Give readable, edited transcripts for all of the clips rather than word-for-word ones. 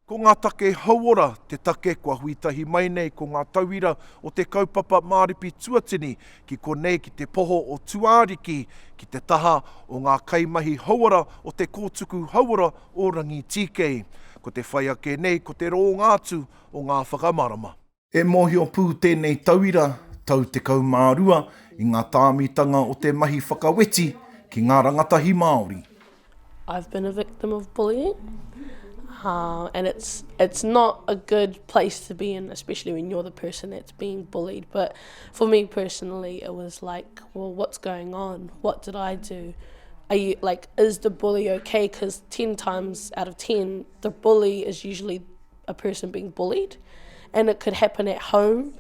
Ko ngā take hauora, te take kua huitahi mai nei ko ngā tauira o te kaupapa Maripi Tuatini ki konei ki te poho o tuāriki ki te taha o ngā kaimahi hauora o te kōtuku hauora o Rangitāne. Ko te whaiake nei ko te rōngātu o ngā whakamarama. E mohi o pū tēnei tauira, tau te kaumārua i ngā tāmitanga o te mahi whakaweti ki ngā rangatahi Māori. I've been a victim of bullying. And it's not a good place to be in, especially when you're the person that's being bullied. But for me personally, it was like, well, what's going on? What did I do? Are you like, is the bully okay? Because 10 times out of 10, the bully is usually a person being bullied, and it could happen at home.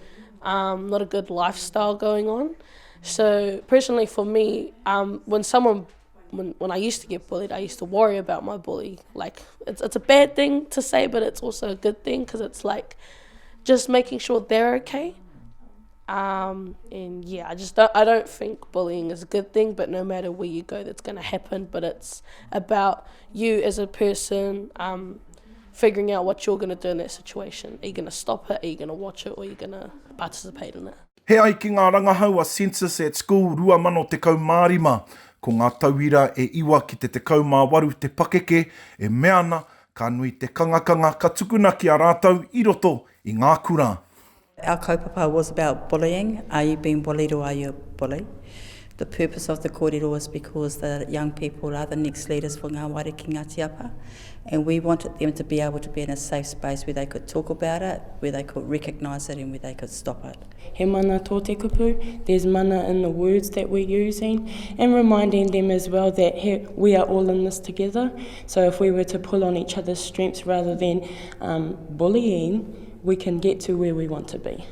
Not a good lifestyle going on. So personally, for me, when I used to get bullied, I used to worry about my bully. Like, it's a bad thing to say, but it's also a good thing because it's like just making sure they're okay. And yeah, I don't think bullying is a good thing, but no matter where you go, that's going to happen. But it's about you as a person figuring out what you're going to do in that situation. Are you going to stop it? Are you going to watch it? Or are you going to participate in it? He ai ki ngā rangahaua census at school rua mano te kaumārima. Ko ngā tauira e iwa ki te kaumā waru te pakeke e meana ka nui te kangakanga ka tukuna ki a rātau I roto I ngā kura. Our kaupapa was about bullying. Are you being bullied or are you a bully? The purpose of the kōrero is because the young people are the next leaders for ngā wāre ki Ngāti Apa, and we wanted them to be able to be in a safe space where they could talk about it, where they could recognise it and where they could stop it. He mana tō te kupu, there's mana in the words that we're using, and reminding them as well that we are all in this together. So if we were to pull on each other's strengths rather than bullying, we can get to where we want to be.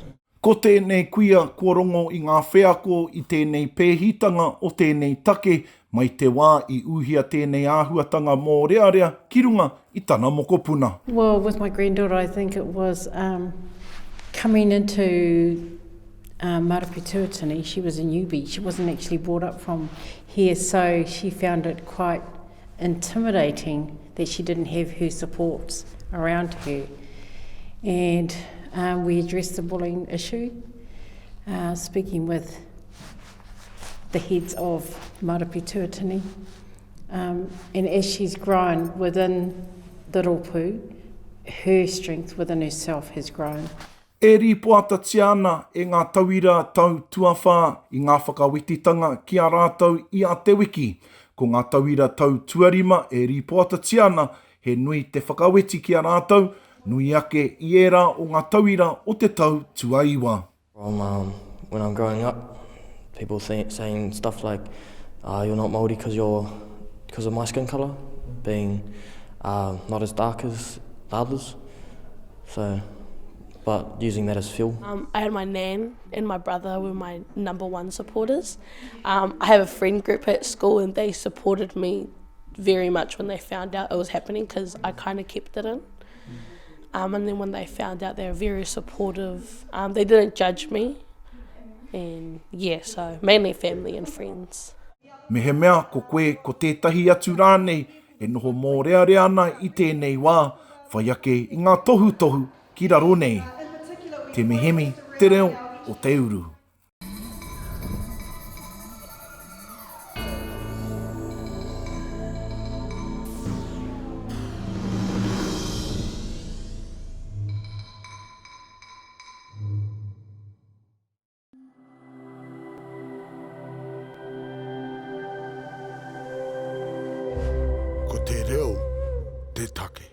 Ko tēnei kuia kōrongo I ngā wheako I tēnei pēhitanga o tēnei take mai te wā I uhia tēnei āhuatanga mōrearea ki runga I tana mokopuna. Well, with my granddaughter, I think it was coming into Maripi Tuatini. She was a newbie. She wasn't actually brought up from here, so she found it quite intimidating that she didn't have her supports around her. And we addressed the bullying issue, speaking with the heads of Maripi Tuatini. And as she's grown within the rōpū, her strength within herself has grown. E ripoata tiana e ngā tauira tau tuawha I ngā whakawetitanga ki a rātau I a te wiki. Ko ngā tauira tau tuarima e ripoata tiana he nui te whakaweti ki a rātau, nui ake I era o ngā tauira o te tau tuaiwa. When I'm growing up, people saying stuff like, you're not Māori because of my skin colour, being not as dark as the others. So, but using that as fuel. I had my nan and my brother were my #1 supporters. I have a friend group at school and they supported me very much when they found out it was happening because I kind of kept it in. And then when they found out, they were very supportive. They didn't judge me. And yeah, so mainly family and friends. Me he mea ko koe ko tētahi atu rānei e noho mōrearea ana I tēnei wā, whaiake I ngā tohu ki raro nei. Tema Hemi, te reo o te uru. Ko te reo, te take.